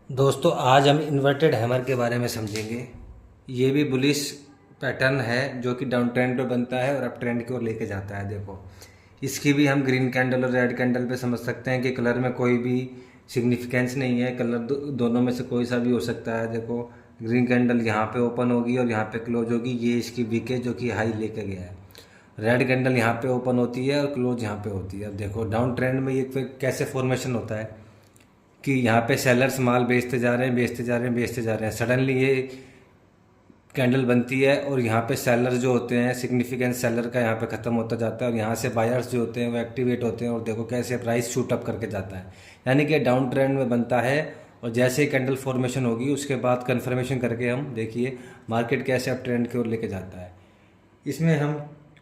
दोस्तों आज हम इन्वर्टेड हैमर के बारे में समझेंगे। ये भी बुलिश पैटर्न है जो कि डाउन ट्रेंड पे बनता है और अप ट्रेंड की ओर लेके जाता है। देखो इसकी भी हम ग्रीन कैंडल और रेड कैंडल पे समझ सकते हैं कि कलर में कोई भी सिग्निफिकेंस नहीं है। कलर दोनों में से कोई सा भी हो सकता है। देखो ग्रीन कैंडल यहाँ पे ओपन होगी और यहाँ पे क्लोज होगी, ये इसकी वीक है जो कि हाई लेके गया है। रेड कैंडल यहाँ पे ओपन होती है और क्लोज यहाँ पे होती है। अब देखो डाउन ट्रेंड में ये कैसे फॉर्मेशन होता है कि यहाँ पे सेलर्स माल बेचते जा रहे हैं, बेचते जा रहे हैं, बेचते जा रहे हैं। सडनली ये कैंडल बनती है और यहाँ पे सेलर जो होते हैं, सिग्निफिकेंस सेलर का यहाँ पे ख़त्म होता जाता है और यहाँ से बायर्स जो होते हैं वो एक्टिवेट होते हैं और देखो कैसे प्राइस शूट अप करके जाता है। यानी कि डाउन ट्रेंड में बनता है और जैसे ही कैंडल फॉर्मेशन होगी उसके बाद कन्फर्मेशन करके हम देखिए मार्केट कैसे अप ट्रेंड की ओर लेके जाता है। इसमें हम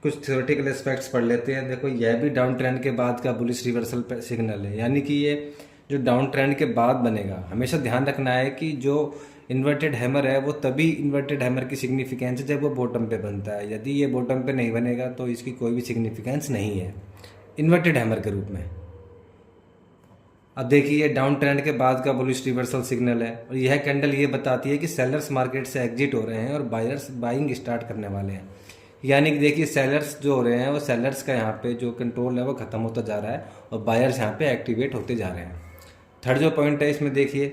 कुछ थ्योरेटिकल एस्पेक्ट्स पढ़ लेते हैं। देखो यह भी डाउन ट्रेंड के बाद का बुलिश रिवर्सल सिग्नल है, यानी कि ये जो डाउन ट्रेंड के बाद बनेगा। हमेशा ध्यान रखना है कि जो इन्वर्टेड हैमर है वो तभी इन्वर्टेड हैमर की सिग्निफिकेंस है जब वो बॉटम पे बनता है। यदि ये बॉटम पे नहीं बनेगा तो इसकी कोई भी सिग्निफिकेंस नहीं है इन्वर्टेड हैमर के रूप में। अब देखिए डाउन ट्रेंड के बाद का बुलिश रिवर्सल सिग्नल है और यह कैंडल ये बताती है कि सेलर्स मार्केट से एग्जिट हो रहे हैं और बायर्स बाइंग स्टार्ट करने वाले हैं। यानी कि देखिए सेलर्स जो हो रहे हैं वो सेलर्स का यहाँ पे जो कंट्रोल है वो ख़त्म होता जा रहा है और बायर्स यहाँ पे एक्टिवेट होते जा रहे हैं। थर्ड जो पॉइंट है इसमें देखिए,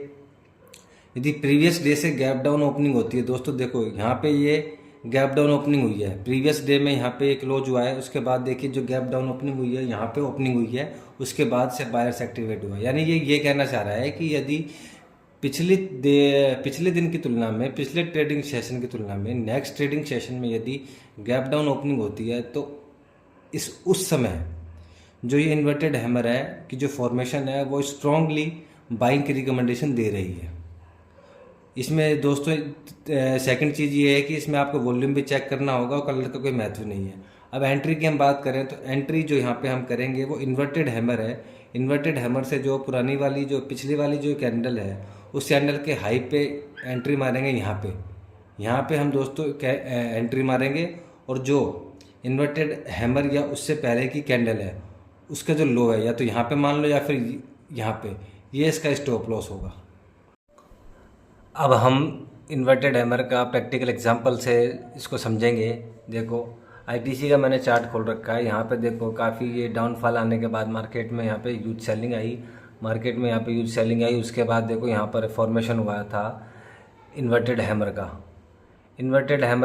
यदि प्रीवियस डे से गैप डाउन ओपनिंग होती है। दोस्तों देखो यहाँ पे ये गैप डाउन ओपनिंग हुई है, प्रीवियस डे में यहाँ पे एक क्लोज हुआ है, उसके बाद देखिए जो गैप डाउन ओपनिंग हुई है यहाँ पे ओपनिंग हुई है, उसके बाद से बायर्स एक्टिवेट हुआ। यानी ये कहना चाह रहा है कि यदि पिछले दिन की तुलना में, पिछले ट्रेडिंग सेशन की तुलना में नेक्स्ट ट्रेडिंग सेशन में यदि गैप डाउन ओपनिंग होती है तो उस समय जो ये इन्वर्टेड हैमर है कि जो फॉर्मेशन है वो स्ट्रांगली बाइंग की रिकमेंडेशन दे रही है। इसमें दोस्तों सेकंड चीज़ ये है कि इसमें आपको वॉल्यूम भी चेक करना होगा और कलर का कोई महत्व नहीं है। अब एंट्री की हम बात करें तो एंट्री जो यहाँ पे हम करेंगे वो इन्वर्टेड हैमर है। इन्वर्टेड हैमर से जो पुरानी वाली जो पिछली वाली जो कैंडल है उस कैंडल के हाई पे एंट्री मारेंगे। यहाँ पे हम दोस्तों एंट्री मारेंगे और जो इन्वर्टेड हैमर या उससे पहले की कैंडल है उसका जो लो है या तो यहाँ पे मान लो या फिर यहाँ पे, ये इसका स्टॉप लॉस होगा। अब हम इन्वर्टेड हैमर का प्रैक्टिकल एग्जांपल से इसको समझेंगे। देखो आईटीसी का मैंने चार्ट खोल रखा है। यहाँ पे देखो काफ़ी ये डाउनफॉल आने के बाद मार्केट में यहाँ पे ह्यूज सेलिंग आई, उसके बाद देखो यहाँ पर फॉर्मेशन हुआ था इन्वर्टेड हैमर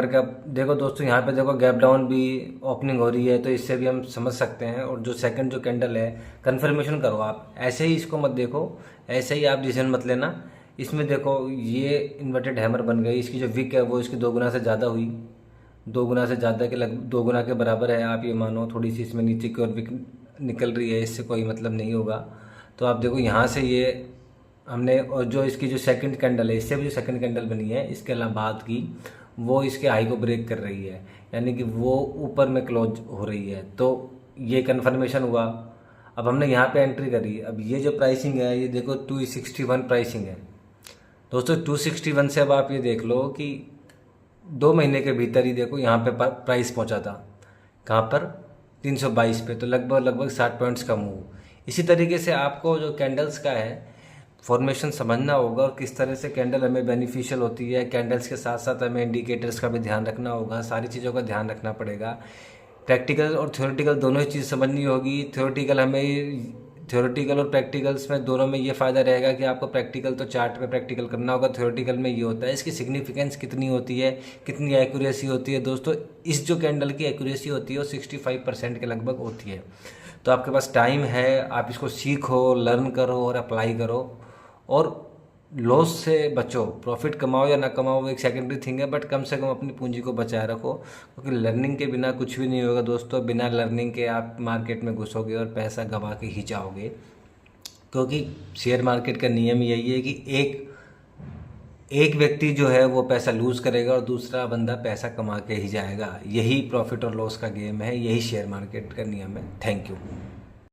का। देखो दोस्तों यहाँ पे देखो गैप डाउन भी ओपनिंग हो रही है, तो इससे भी हम समझ सकते हैं। और जो सेकंड जो कैंडल है कंफर्मेशन करो आप, ऐसे ही इसको मत देखो, ऐसे ही आप डिसीजन मत लेना। इसमें देखो ये इन्वर्टेड हैमर बन गई, इसकी जो विक है वो इसकी 2 गुना से ज़्यादा हुई, 2 गुना से ज़्यादा के 2 गुना के बराबर है। आप ये मानो थोड़ी सी इसमें नीचे की ओर विक निकल रही है, इससे कोई मतलब नहीं होगा। तो आप देखो यहाँ से ये हमने, और जो इसकी जो सेकंड कैंडल है, इससे भी जो सेकंड कैंडल बनी है इसके अलावा बाद की, वो इसके हाई को ब्रेक कर रही है, यानी कि वो ऊपर में क्लोज हो रही है। तो ये कन्फर्मेशन हुआ। अब हमने यहाँ पे एंट्री करी। अब ये जो प्राइसिंग है ये देखो 261 प्राइसिंग है दोस्तों। 261 से अब आप ये देख लो कि 2 महीने के भीतर ही देखो यहाँ पे प्राइस पहुँचा था, कहाँ पर 322 पे, तो लगभग 60 पॉइंट्स का मूव। इसी तरीके से आपको जो कैंडल्स का है फॉर्मेशन समझना होगा और किस तरह से कैंडल हमें बेनिफिशियल होती है। कैंडल्स के साथ साथ हमें इंडिकेटर्स का भी ध्यान रखना होगा, सारी चीज़ों का ध्यान रखना पड़ेगा। प्रैक्टिकल और थ्योरेटिकल दोनों ही चीज़ समझनी होगी। थ्योरेटिकल और प्रैक्टिकल्स में दोनों में ये फ़ायदा रहेगा कि आपको प्रैक्टिकल तो चार्ट पे प्रैक्टिकल करना होगा। थ्योरेटिकल में ये होता है इसकी सिग्निफिकेंस कितनी होती है, कितनी एक्यूरेसी होती है। दोस्तों इस जो कैंडल की एक्यूरेसी होती है वो 65% के लगभग होती है। तो आपके पास टाइम है, आप इसको सीखो, लर्न करो और अप्लाई करो और लॉस से बचो। प्रॉफिट कमाओ या ना कमाओ वो एक सेकेंडरी थिंग है, बट कम से कम अपनी पूंजी को बचाए रखो, क्योंकि लर्निंग के बिना कुछ भी नहीं होगा दोस्तों। बिना लर्निंग के आप मार्केट में घुसोगे और पैसा गंवा के ही जाओगे, क्योंकि शेयर मार्केट का नियम यही है कि एक व्यक्ति जो है वो पैसा लूज़ करेगा और दूसरा बंदा पैसा कमा के ही जाएगा। यही प्रॉफिट और लॉस का गेम है, यही शेयर मार्केट का नियम है। Thank you.